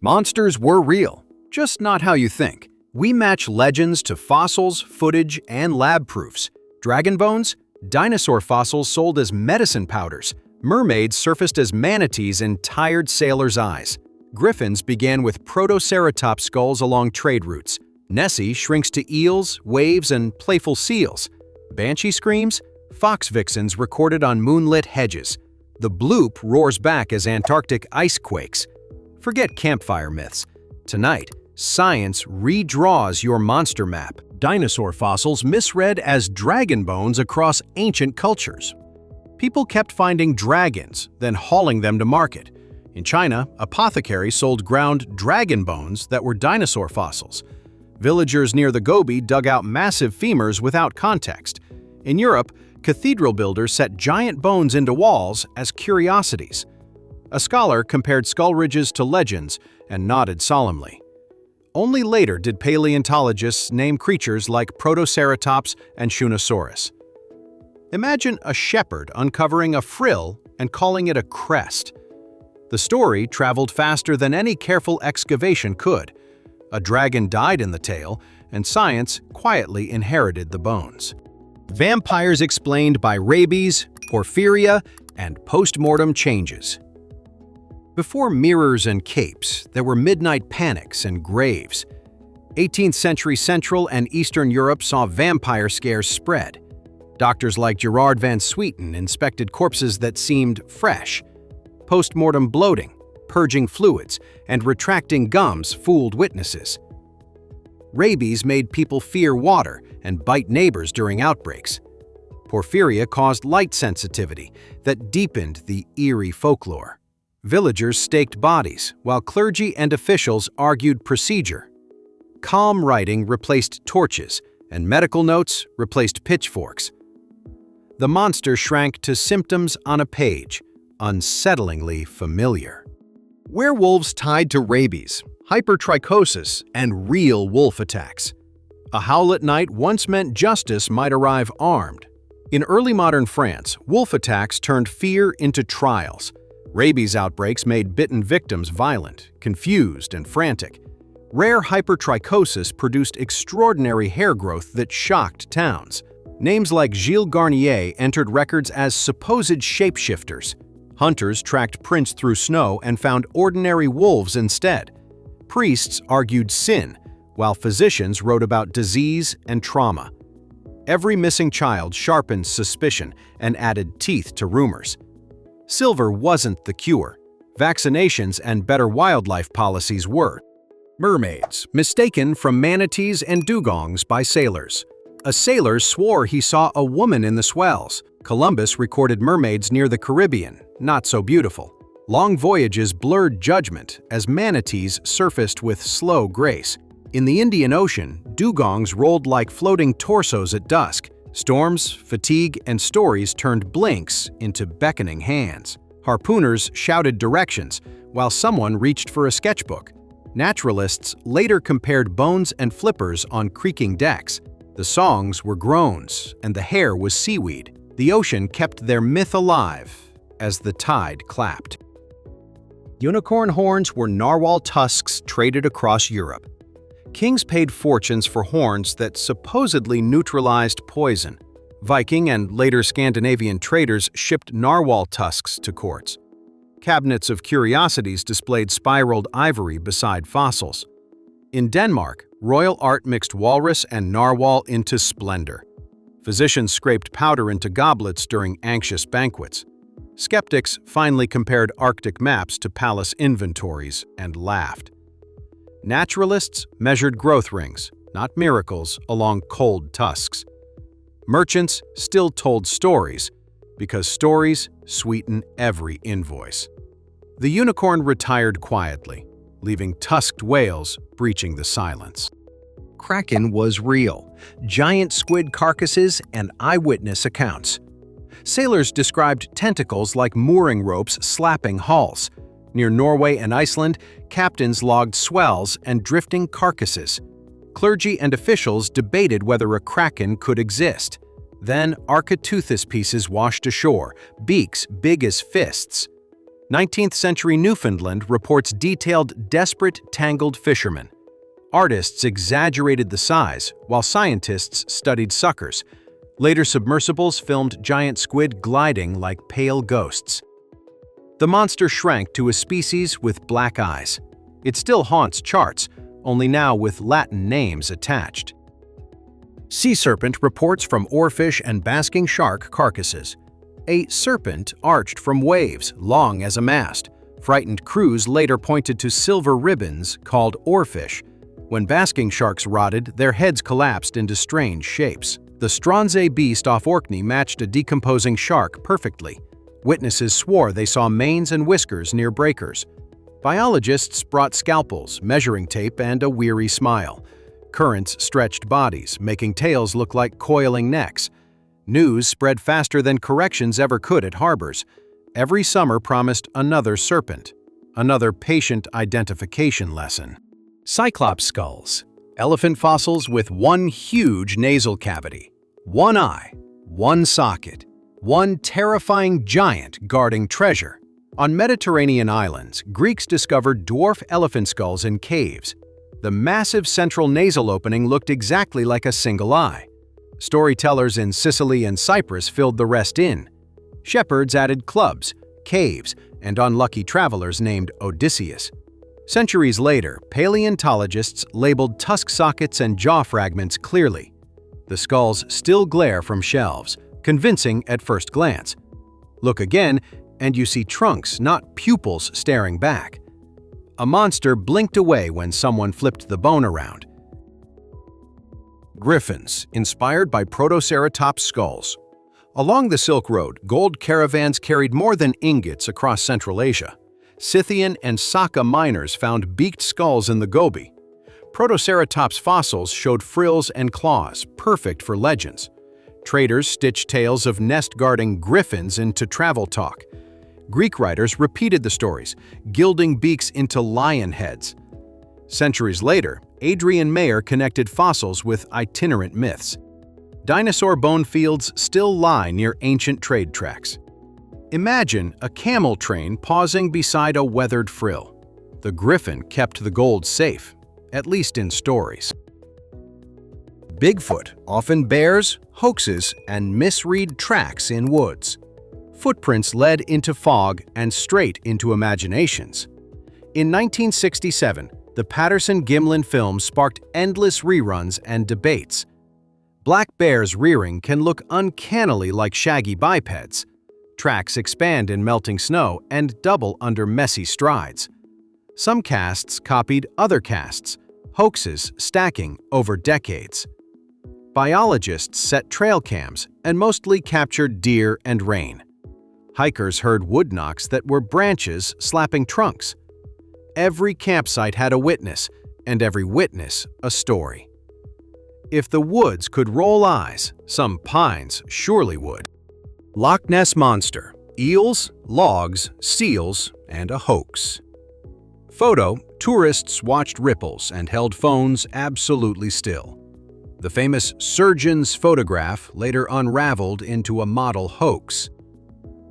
Monsters were real, just not how you think. We match legends to fossils, footage, and lab proofs. Dragon bones? Dinosaur fossils sold as medicine powders. Mermaids surfaced as manatees in tired sailors' eyes. Griffins began with protoceratops skulls along trade routes. Nessie shrinks to eels, waves, and playful seals. Banshee screams? Fox vixens recorded on moonlit hedges. The bloop roars back as Antarctic ice quakes. Forget campfire myths. Tonight, science redraws your monster map. Dinosaur fossils misread as dragon bones across ancient cultures. People kept finding dragons, then hauling them to market. In China, apothecaries sold ground dragon bones that were dinosaur fossils. Villagers near the Gobi dug out massive femurs without context. In Europe, cathedral builders set giant bones into walls as curiosities. A scholar compared skull ridges to legends and nodded solemnly. Only later did paleontologists name creatures like Protoceratops and Shunosaurus. Imagine a shepherd uncovering a frill and calling it a crest. The story traveled faster than any careful excavation could. A dragon died in the tale, and science quietly inherited the bones. Vampires explained by rabies, porphyria, and post-mortem changes. Before mirrors and capes, there were midnight panics and graves. 18th century Central and Eastern Europe saw vampire scares spread. Doctors like Gerard van Swieten inspected corpses that seemed fresh. Post-mortem bloating, purging fluids, and retracting gums fooled witnesses. Rabies made people fear water and bite neighbors during outbreaks. Porphyria caused light sensitivity that deepened the eerie folklore. Villagers staked bodies, while clergy and officials argued procedure. Calm writing replaced torches, and medical notes replaced pitchforks. The monster shrank to symptoms on a page, unsettlingly familiar. Werewolves tied to rabies, hypertrichosis, and real wolf attacks. A howl at night once meant justice might arrive armed. In early modern France, wolf attacks turned fear into trials. Rabies outbreaks made bitten victims violent, confused, and frantic. Rare hypertrichosis produced extraordinary hair growth that shocked towns. Names like Gilles Garnier entered records as supposed shapeshifters. Hunters tracked prints through snow and found ordinary wolves instead. Priests argued sin, while physicians wrote about disease and trauma. Every missing child sharpened suspicion and added teeth to rumors. Silver wasn't the cure. Vaccinations and better wildlife policies were. Mermaids, mistaken from manatees and dugongs by sailors. A sailor swore he saw a woman in the swells. Columbus recorded mermaids near the Caribbean, not so beautiful. Long voyages blurred judgment as manatees surfaced with slow grace. In the Indian Ocean, dugongs rolled like floating torsos at dusk. Storms, fatigue, and stories turned blinks into beckoning hands. Harpooners shouted directions, while someone reached for a sketchbook. Naturalists later compared bones and flippers on creaking decks. The songs were groans, and the hair was seaweed. The ocean kept their myth alive as the tide clapped. Unicorn horns were narwhal tusks traded across Europe. Kings paid fortunes for horns that supposedly neutralized poison. Viking and later Scandinavian traders shipped narwhal tusks to courts. Cabinets of curiosities displayed spiraled ivory beside fossils. In Denmark, royal art mixed walrus and narwhal into splendor. Physicians scraped powder into goblets during anxious banquets. Skeptics finally compared Arctic maps to palace inventories and laughed. Naturalists measured growth rings, not miracles, along cold tusks. Merchants still told stories, because stories sweeten every invoice. The unicorn retired quietly, leaving tusked whales breaching the silence. Kraken was real, giant squid carcasses and eyewitness accounts. Sailors described tentacles like mooring ropes slapping hulls. Near Norway and Iceland, captains logged swells and drifting carcasses. Clergy and officials debated whether a kraken could exist. Then Architeuthis pieces washed ashore, beaks big as fists. 19th century Newfoundland reports detailed desperate, tangled fishermen. Artists exaggerated the size, while scientists studied suckers. Later submersibles filmed giant squid gliding like pale ghosts. The monster shrank to a species with black eyes. It still haunts charts, only now with Latin names attached. Sea serpent reports from oarfish and basking-shark carcasses. A serpent arched from waves, long as a mast. Frightened crews later pointed to silver ribbons called oarfish. When basking sharks rotted, their heads collapsed into strange shapes. The Stranze beast off Orkney matched a decomposing shark perfectly. Witnesses swore they saw manes and whiskers near breakers. Biologists brought scalpels, measuring tape, and a weary smile. Currents stretched bodies, making tails look like coiling necks. News spread faster than corrections ever could at harbors. Every summer promised another serpent, another patient identification lesson. Cyclops skulls, elephant fossils with one huge nasal cavity, one eye, one socket, one terrifying giant guarding treasure. On Mediterranean islands, Greeks discovered dwarf elephant skulls in caves. The massive central nasal opening looked exactly like a single eye. Storytellers in Sicily and Cyprus filled the rest in. Shepherds added clubs, caves, and unlucky travelers named Odysseus. Centuries later, paleontologists labeled tusk sockets and jaw fragments clearly. The skulls still glare from shelves, convincing at first glance. Look again, and you see trunks, not pupils, staring back. A monster blinked away when someone flipped the bone around. Griffins, inspired by Protoceratops skulls. Along the Silk Road, gold caravans carried more than ingots across Central Asia. Scythian and Saka miners found beaked skulls in the Gobi. Protoceratops fossils showed frills and claws, perfect for legends. Traders stitched tales of nest-guarding griffins into travel talk. Greek writers repeated the stories, gilding beaks into lion heads. Centuries later, Adrian Mayer connected fossils with itinerant myths. Dinosaur bone fields still lie near ancient trade tracks. Imagine a camel train pausing beside a weathered frill. The griffin kept the gold safe, at least in stories. Bigfoot often bears, hoaxes, and misread tracks in woods. Footprints led into fog and straight into imaginations. In 1967, the Patterson-Gimlin film sparked endless reruns and debates. Black bears rearing can look uncannily like shaggy bipeds. Tracks expand in melting snow and double under messy strides. Some casts copied other casts, hoaxes stacking over decades. Biologists set trail cams and mostly captured deer and rain. Hikers heard wood knocks that were branches slapping trunks. Every campsite had a witness, and every witness a story. If the woods could roll eyes, some pines surely would. Loch Ness Monster, eels, logs, seals, and a hoax. Photo: tourists watched ripples and held phones absolutely still. The famous surgeon's photograph later unraveled into a model hoax.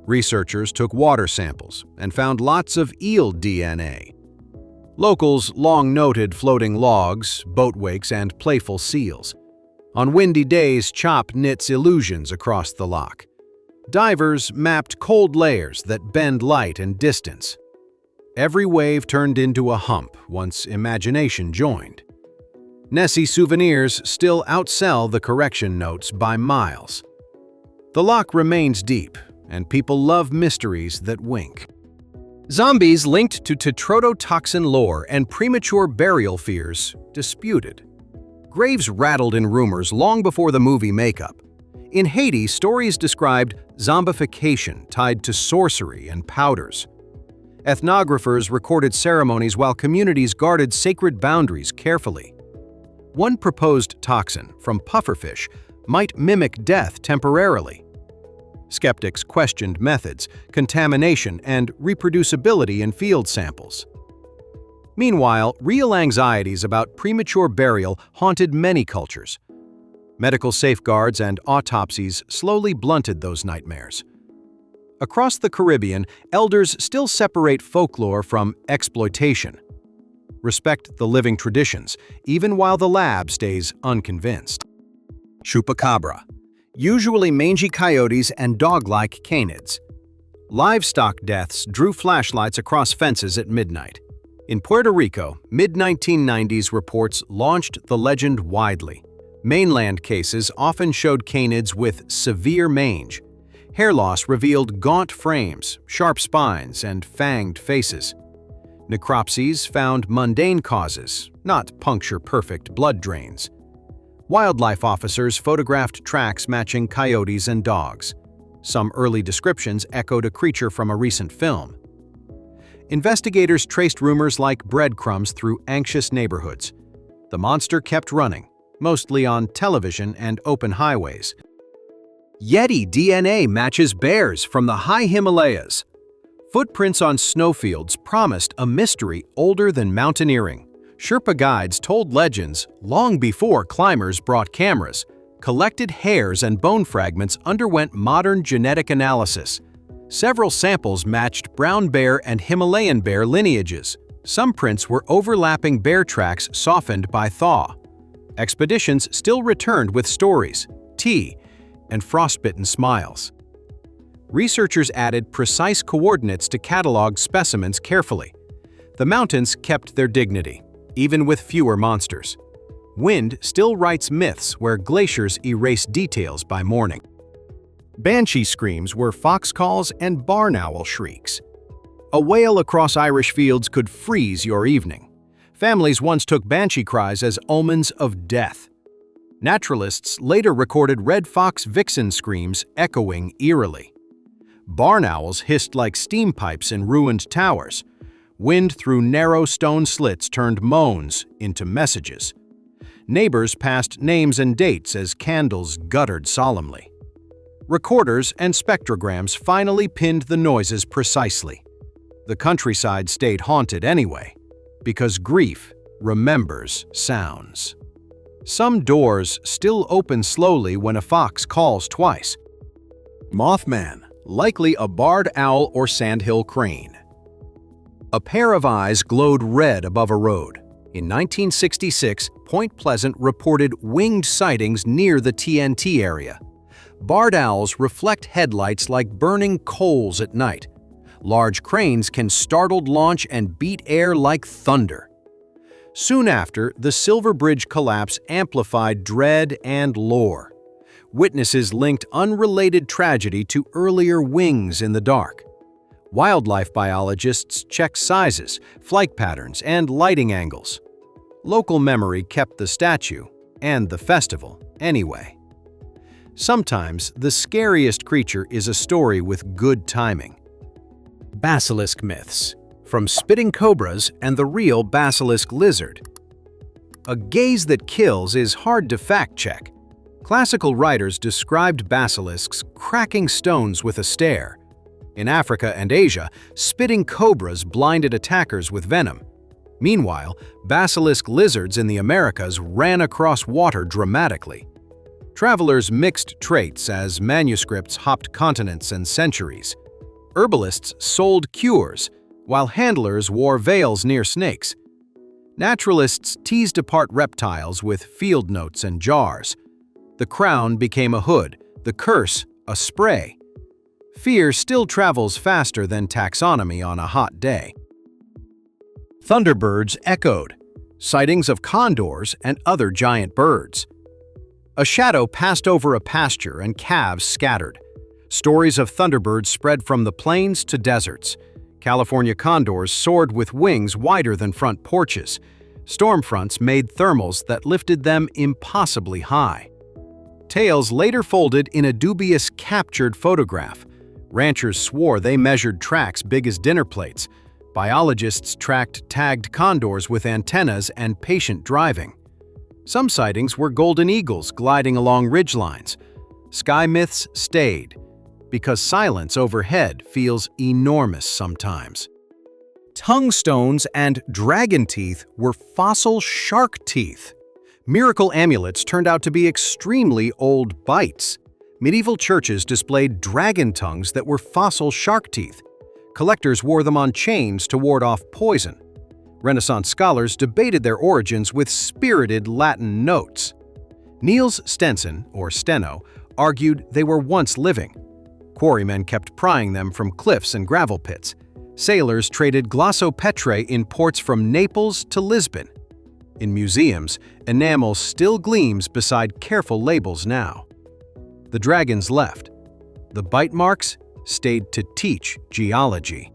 Researchers took water samples and found lots of eel DNA. Locals long noted floating logs, boat wakes, and playful seals. On windy days, chop knits illusions across the loch. Divers mapped cold layers that bend light and distance. Every wave turned into a hump once imagination joined. Nessie souvenirs still outsell the correction notes by miles. The loch remains deep, and people love mysteries that wink. Zombies linked to tetrodotoxin lore and premature burial fears disputed. Graves rattled in rumors long before the movie makeup. In Haiti, stories described zombification tied to sorcery and powders. Ethnographers recorded ceremonies while communities guarded sacred boundaries carefully. One proposed toxin from pufferfish might mimic death temporarily. Skeptics questioned methods, contamination, and reproducibility in field samples. Meanwhile, real anxieties about premature burial haunted many cultures. Medical safeguards and autopsies slowly blunted those nightmares. Across the Caribbean, elders still separate folklore from exploitation. Respect the living traditions, even while the lab stays unconvinced. Chupacabra, usually mangy coyotes and dog-like canids. Livestock deaths drew flashlights across fences at midnight. In Puerto Rico, mid-1990s reports launched the legend widely. Mainland cases often showed canids with severe mange. Hair loss revealed gaunt frames, sharp spines, and fanged faces. Necropsies found mundane causes, not puncture-perfect blood drains. Wildlife officers photographed tracks matching coyotes and dogs. Some early descriptions echoed a creature from a recent film. Investigators traced rumors like breadcrumbs through anxious neighborhoods. The monster kept running, mostly on television and open highways. Yeti DNA matches bears from the high Himalayas. Footprints on snowfields promised a mystery older than mountaineering. Sherpa guides told legends long before climbers brought cameras. Collected hairs and bone fragments underwent modern genetic analysis. Several samples matched brown bear and Himalayan bear lineages. Some prints were overlapping bear tracks softened by thaw. Expeditions still returned with stories, tea, and frostbitten smiles. Researchers added precise coordinates to catalog specimens carefully. The mountains kept their dignity, even with fewer monsters. Wind still writes myths where glaciers erase details by morning. Banshee screams were fox calls and barn owl shrieks. A wail across Irish fields could freeze your evening. Families once took banshee cries as omens of death. Naturalists later recorded red fox vixen screams echoing eerily. Barn owls hissed like steam pipes in ruined towers. Wind through narrow stone slits turned moans into messages. Neighbors passed names and dates as candles guttered solemnly. Recorders and spectrograms finally pinned the noises precisely. The countryside stayed haunted anyway, because grief remembers sounds. Some doors still open slowly when a fox calls twice. Mothman, likely a barred owl or sandhill crane. A pair of eyes glowed red above a road. In 1966, Point Pleasant reported winged sightings near the TNT area. Barred owls reflect headlights like burning coals at night. Large cranes can startled launch and beat air like thunder. Soon after, the Silver Bridge collapse amplified dread and lore. Witnesses linked unrelated tragedy to earlier wings in the dark. Wildlife biologists checked sizes, flight patterns, and lighting angles. Local memory kept the statue and the festival anyway. Sometimes the scariest creature is a story with good timing. Basilisk myths, from spitting cobras and the real basilisk lizard. A gaze that kills is hard to fact-check. Classical writers described basilisks cracking stones with a stare. In Africa and Asia, spitting cobras blinded attackers with venom. Meanwhile, basilisk lizards in the Americas ran across water dramatically. Travelers mixed traits as manuscripts hopped continents and centuries. Herbalists sold cures, while handlers wore veils near snakes. Naturalists teased apart reptiles with field notes and jars. The crown became a hood, the curse a spray. Fear still travels faster than taxonomy on a hot day. Thunderbirds echoed, sightings of condors and other giant birds. A shadow passed over a pasture and calves scattered. Stories of thunderbirds spread from the plains to deserts. California condors soared with wings wider than front porches. Storm fronts made thermals that lifted them impossibly high. Tails later folded in a dubious captured photograph. Ranchers swore they measured tracks big as dinner plates. Biologists tracked tagged condors with antennas and patient driving. Some sightings were golden eagles gliding along ridgelines. Sky myths stayed, because silence overhead feels enormous sometimes. Tongue stones and dragon teeth were fossil shark teeth. Miracle amulets turned out to be extremely old bites. Medieval churches displayed dragon tongues that were fossil shark teeth. Collectors wore them on chains to ward off poison. Renaissance scholars debated their origins with spirited Latin notes. Niels Stenson, or Steno, argued they were once living. Quarrymen kept prying them from cliffs and gravel pits. Sailors traded glossopetrae in ports from Naples to Lisbon. In museums, enamel still gleams beside careful labels now. The dragons left. The bite marks stayed to teach geology.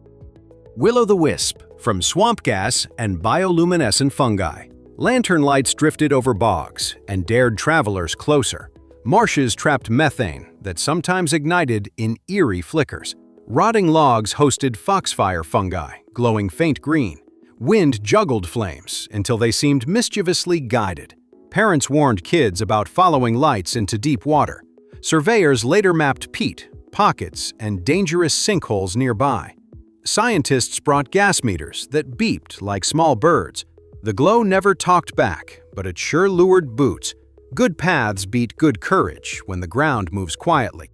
Will-o'-the-wisp, from swamp gas and bioluminescent fungi. Lantern lights drifted over bogs and dared travelers closer. Marshes trapped methane that sometimes ignited in eerie flickers. Rotting logs hosted foxfire fungi, glowing faint green. Wind juggled flames until they seemed mischievously guided. Parents warned kids about following lights into deep water. Surveyors later mapped peat, pockets, and dangerous sinkholes nearby. Scientists brought gas meters that beeped like small birds. The glow never talked back, but it sure lured boots. Good paths beat good courage when the ground moves quietly.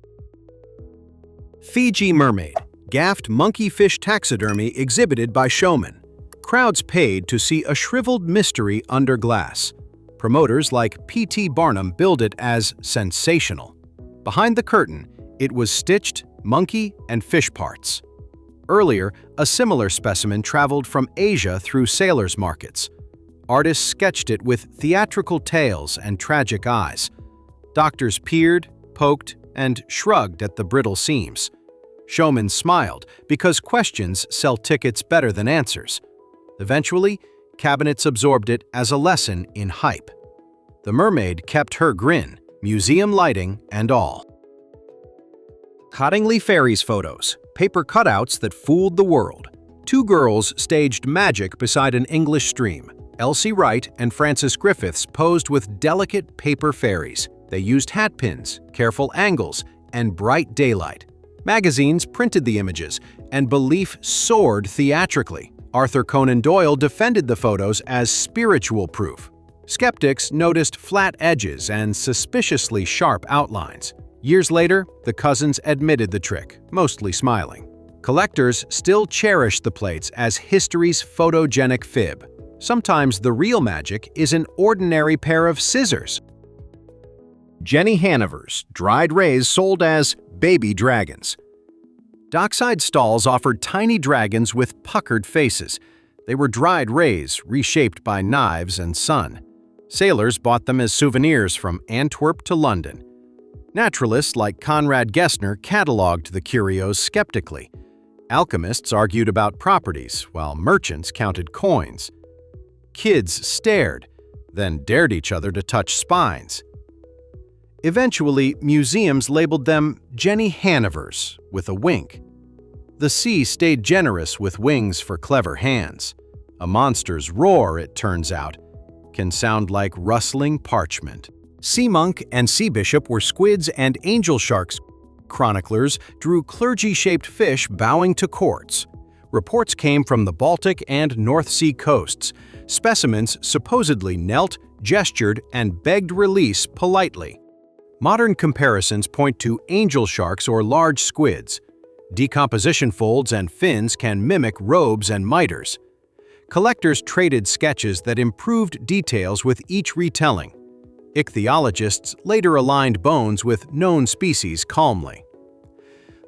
Fiji mermaid, gaffed monkeyfish taxidermy exhibited by showmen. Crowds paid to see a shriveled mystery under glass. Promoters like P.T. Barnum billed it as sensational. Behind the curtain, it was stitched monkey and fish parts. Earlier, a similar specimen traveled from Asia through sailors' markets. Artists sketched it with theatrical tails and tragic eyes. Doctors peered, poked, and shrugged at the brittle seams. Showmen smiled because questions sell tickets better than answers. Eventually, cabinets absorbed it as a lesson in hype. The mermaid kept her grin, museum lighting and all. Cottingley Fairies photos, paper cutouts that fooled the world. Two girls staged magic beside an English stream. Elsie Wright and Frances Griffiths posed with delicate paper fairies. They used hat pins, careful angles, and bright daylight. Magazines printed the images, and belief soared theatrically. Arthur Conan Doyle defended the photos as spiritual proof. Skeptics noticed flat edges and suspiciously sharp outlines. Years later, the cousins admitted the trick, mostly smiling. Collectors still cherish the plates as history's photogenic fib. Sometimes the real magic is an ordinary pair of scissors. Jenny Hanover's dried rays sold as baby dragons. Dockside stalls offered tiny dragons with puckered faces. They were dried rays reshaped by knives and sun. Sailors bought them as souvenirs from Antwerp to London. Naturalists like Conrad Gessner catalogued the curios skeptically. Alchemists argued about properties, while merchants counted coins. Kids stared, then dared each other to touch spines. Eventually, museums labeled them Jenny Hanovers with a wink. The sea stayed generous with wings for clever hands. A monster's roar, it turns out, can sound like rustling parchment. Sea monk and sea bishop were squids and angel sharks. Chroniclers drew clergy-shaped fish bowing to courts. Reports came from the Baltic and North Sea coasts. Specimens supposedly knelt, gestured, and begged release politely. Modern comparisons point to angel sharks or large squids. Decomposition folds and fins can mimic robes and miters. Collectors traded sketches that improved details with each retelling. Ichthyologists later aligned bones with known species calmly.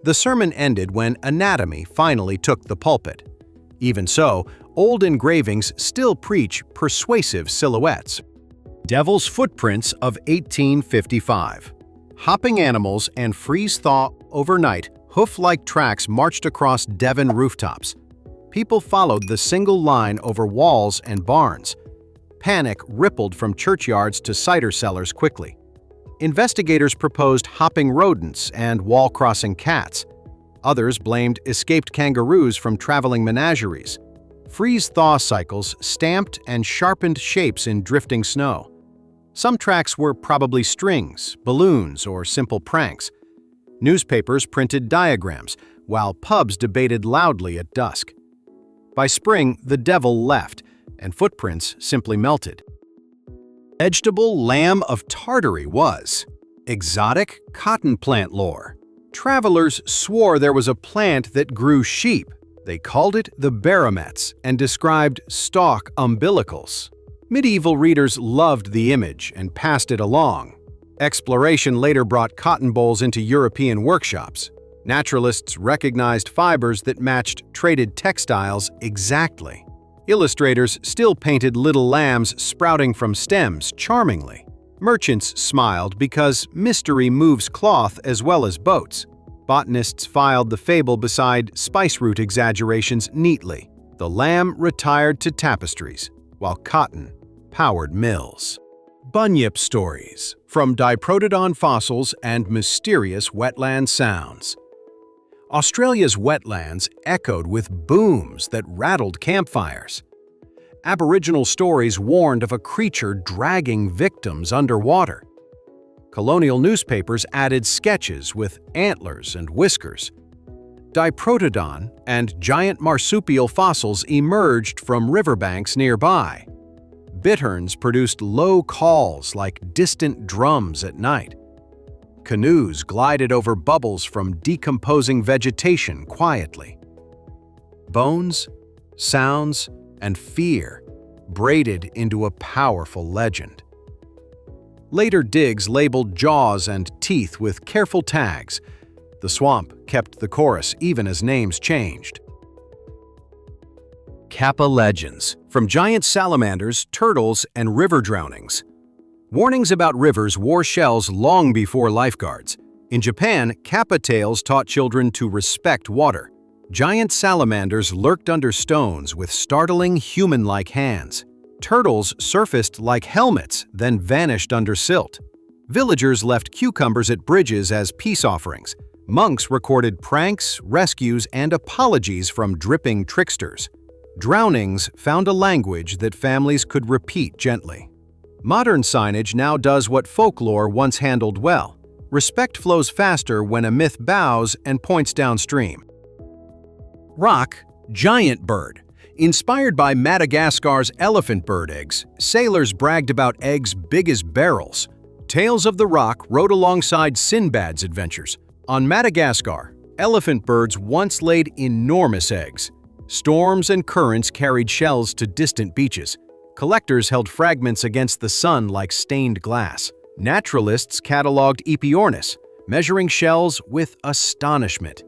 The sermon ended when anatomy finally took the pulpit. Even so, old engravings still preach persuasive silhouettes. Devil's Footprints of 1855. Hopping animals and freeze-thaw overnight, hoof-like tracks marched across Devon rooftops. People followed the single line over walls and barns. Panic rippled from churchyards to cider cellars quickly. Investigators proposed hopping rodents and wall-crossing cats. Others blamed escaped kangaroos from traveling menageries. Freeze-thaw cycles stamped and sharpened shapes in drifting snow. Some tracks were probably strings, balloons, or simple pranks. Newspapers printed diagrams, while pubs debated loudly at dusk. By spring, the devil left, and footprints simply melted. Vegetable lamb of Tartary was Exotic cotton plant lore. Travelers swore there was a plant that grew sheep. They called it the barometz and described stalk umbilicals. Medieval readers loved the image and passed it along. Exploration later brought cotton bolls into European workshops. Naturalists recognized fibers that matched traded textiles exactly. Illustrators still painted little lambs sprouting from stems charmingly. Merchants smiled because mystery moves cloth as well as boats. Botanists filed the fable beside spice root exaggerations neatly. The lamb retired to tapestries, while cotton powered mills. Bunyip stories, from diprotodon fossils and mysterious wetland sounds. Australia's wetlands echoed with booms that rattled campfires. Aboriginal stories warned of a creature dragging victims underwater. Colonial newspapers added sketches with antlers and whiskers. Diprotodon and giant marsupial fossils emerged from riverbanks nearby. Bitterns produced low calls like distant drums at night. Canoes glided over bubbles from decomposing vegetation quietly. Bones, sounds, and fear braided into a powerful legend. Later digs labeled jaws and teeth with careful tags. The swamp kept the chorus even as names changed. Kappa legends, from giant salamanders, turtles, and river drownings. Warnings about rivers wore shells long before lifeguards. In Japan, Kappa tales taught children to respect water. Giant salamanders lurked under stones with startling human-like hands. Turtles surfaced like helmets, then vanished under silt. Villagers left cucumbers at bridges as peace offerings. Monks recorded pranks, rescues, and apologies from dripping tricksters. Drownings found a language that families could repeat gently. Modern signage now does what folklore once handled well. Respect flows faster when a myth bows and points downstream. Rock, giant bird. Inspired by Madagascar's elephant bird eggs, sailors bragged about eggs big as barrels. Tales of the Rock rode alongside Sinbad's adventures. On Madagascar, elephant birds once laid enormous eggs. Storms and currents carried shells to distant beaches. Collectors held fragments against the sun like stained glass. Naturalists cataloged Epiornis, measuring shells with astonishment.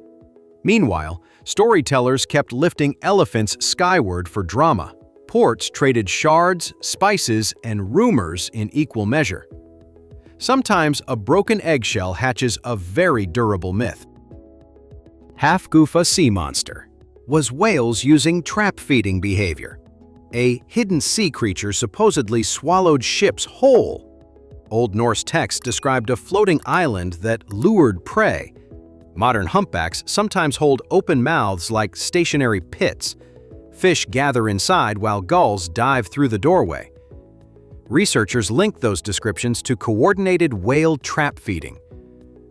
Meanwhile, storytellers kept lifting elephants skyward for drama. Ports traded shards, spices, and rumors in equal measure. Sometimes a broken eggshell hatches a very durable myth. Half-Goofa sea monster. Was whales using trap-feeding behavior? A hidden sea creature supposedly swallowed ships whole. Old Norse texts described a floating island that lured prey. Modern humpbacks sometimes hold open mouths like stationary pits. Fish gather inside while gulls dive through the doorway. Researchers link those descriptions to coordinated whale trap feeding.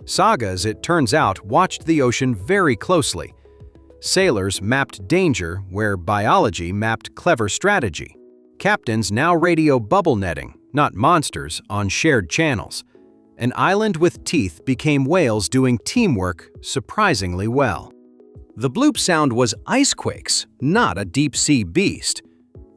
Sagas, it turns out, watched the ocean very closely. Sailors mapped danger where biology mapped clever strategy. Captains now radio bubble netting, not monsters, on shared channels. An island with teeth became whales doing teamwork surprisingly well. The bloop sound was icequakes, not a deep-sea beast.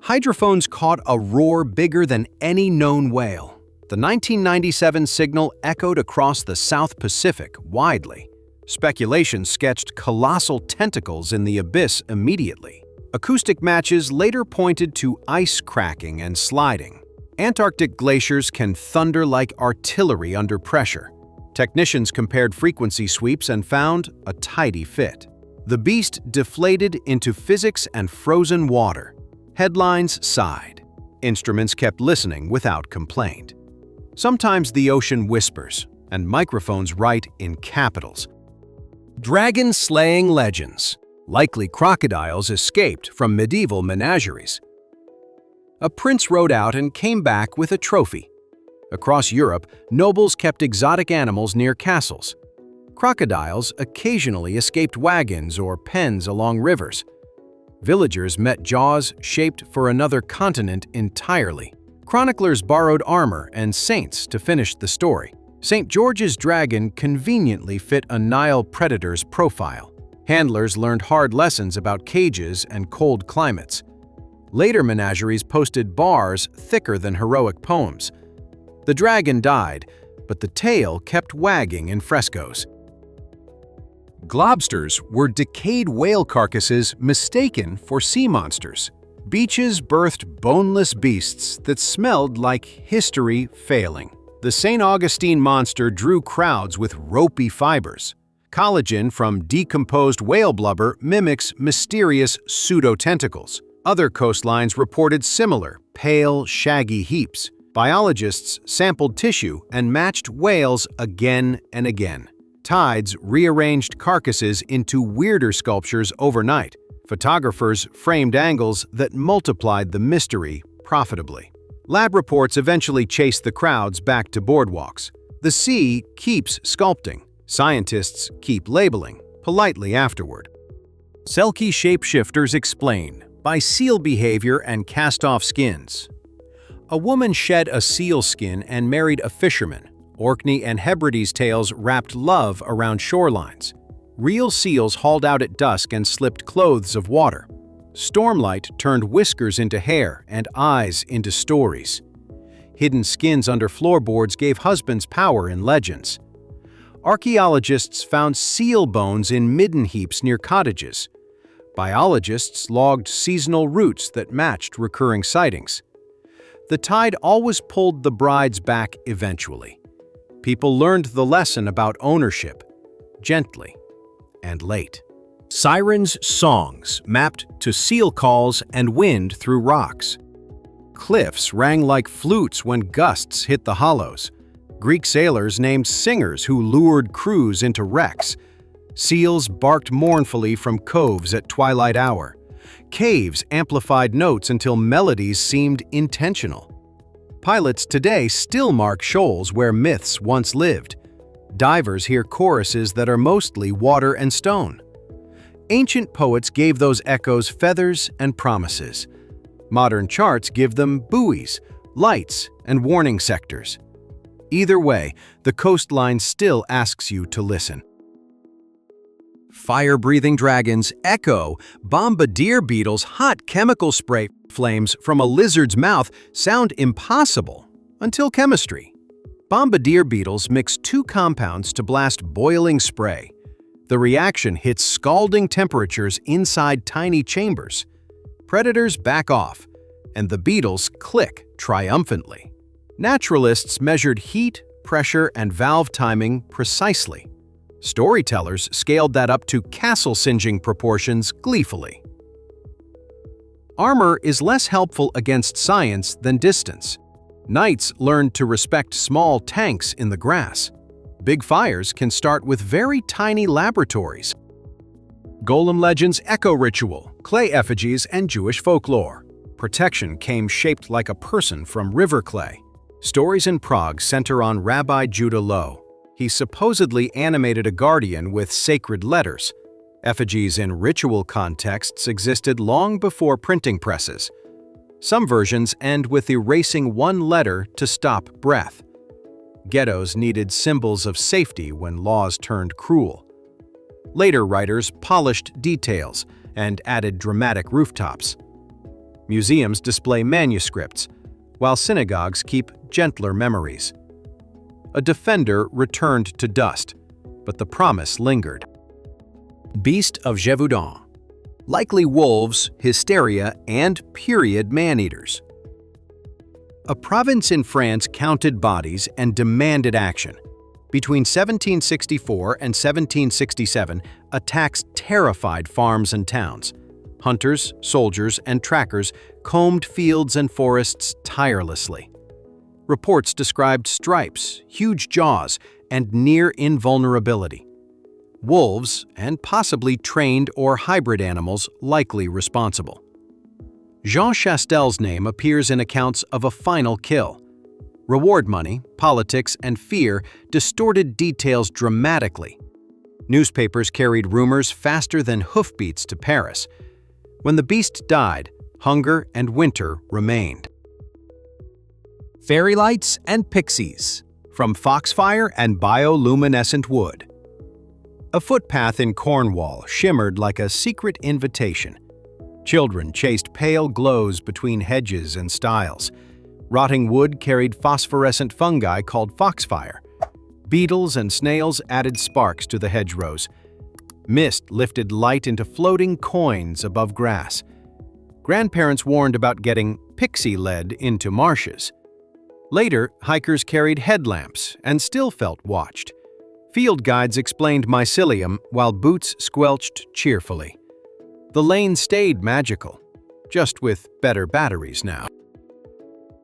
Hydrophones caught a roar bigger than any known whale. The 1997 signal echoed across the South Pacific widely. Speculation sketched colossal tentacles in the abyss immediately. Acoustic matches later pointed to ice cracking and sliding. Antarctic glaciers can thunder like artillery under pressure. Technicians compared frequency sweeps and found a tidy fit. The beast deflated into physics and frozen water. Headlines sighed. Instruments kept listening without complaint. Sometimes the ocean whispers, and microphones write in capitals. Dragon-slaying legends. Likely crocodiles escaped from medieval menageries. A prince rode out and came back with a trophy. Across Europe, nobles kept exotic animals near castles. Crocodiles occasionally escaped wagons or pens along rivers. Villagers met jaws shaped for another continent entirely. Chroniclers borrowed armor and saints to finish the story. St. George's dragon conveniently fit a Nile predator's profile. Handlers learned hard lessons about cages and cold climates. Later menageries posted bars thicker than heroic poems. The dragon died, but the tail kept wagging in frescoes. Globsters were decayed whale carcasses mistaken for sea monsters. Beaches birthed boneless beasts that smelled like history failing. The St. Augustine monster drew crowds with ropey fibers. Collagen from decomposed whale blubber mimics mysterious pseudo-tentacles. Other coastlines reported similar, pale, shaggy heaps. Biologists sampled tissue and matched whales again and again. Tides rearranged carcasses into weirder sculptures overnight. Photographers framed angles that multiplied the mystery profitably. Lab reports eventually chased the crowds back to boardwalks. The sea keeps sculpting. Scientists keep labeling, politely afterward. Selkie shapeshifters explain by seal behavior and cast-off skins. A woman shed a seal skin and married a fisherman. Orkney and Hebrides tales wrapped love around shorelines. Real seals hauled out at dusk and slipped clothes of water. Stormlight turned whiskers into hair and eyes into stories. Hidden skins under floorboards gave husbands power in legends. Archaeologists found seal bones in midden heaps near cottages. Biologists logged seasonal routes that matched recurring sightings. The tide always pulled the brides back eventually. People learned the lesson about ownership, gently and late. Sirens' songs mapped to seal calls and wind through rocks. Cliffs rang like flutes when gusts hit the hollows. Greek sailors named singers who lured crews into wrecks. Seals barked mournfully from coves at twilight hour. Caves amplified notes until melodies seemed intentional. Pilots today still mark shoals where myths once lived. Divers hear choruses that are mostly water and stone. Ancient poets gave those echoes feathers and promises. Modern charts give them buoys, lights, and warning sectors. Either way, the coastline still asks you to listen. Fire-breathing dragons echo bombardier beetles' hot chemical spray flames from a lizard's mouth sound impossible until chemistry. Bombardier beetles mix two compounds to blast boiling spray. The reaction hits scalding temperatures inside tiny chambers. Predators back off, and the beetles click triumphantly. Naturalists measured heat, pressure, and valve timing precisely. Storytellers scaled that up to castle-singeing proportions gleefully. Armor is less helpful against science than distance. Knights learned to respect small tanks in the grass. Big fires can start with very tiny laboratories. Golem legends echo ritual, clay effigies, and Jewish folklore. Protection came shaped like a person from river clay. Stories in Prague center on Rabbi Judah Low. He supposedly animated a guardian with sacred letters. Effigies in ritual contexts existed long before printing presses. Some versions end with erasing one letter to stop breath. Ghettos needed symbols of safety when laws turned cruel. Later writers polished details and added dramatic rooftops. Museums display manuscripts, while synagogues keep gentler memories. A defender returned to dust, but the promise lingered. Beast of Gévaudan. Likely wolves, hysteria, and period man-eaters. A province in France counted bodies and demanded action. Between 1764 and 1767, attacks terrified farms and towns. Hunters, soldiers, and trackers combed fields and forests tirelessly. Reports described stripes, huge jaws, and near invulnerability. Wolves, and possibly trained or hybrid animals, likely responsible. Jean Chastel's name appears in accounts of a final kill. Reward money, politics, and fear distorted details dramatically. Newspapers carried rumors faster than hoofbeats to Paris. When the beast died, hunger and winter remained. Fairy lights and pixies. from foxfire and bioluminescent wood. A footpath in Cornwall shimmered like a secret invitation. Children chased pale glows between hedges and stiles. Rotting wood carried phosphorescent fungi called foxfire. Beetles and snails added sparks to the hedgerows. Mist lifted light into floating coins above grass. Grandparents warned about getting pixie-led into marshes. Later, hikers carried headlamps and still felt watched. Field guides explained mycelium while boots squelched cheerfully. The lane stayed magical, just with better batteries now.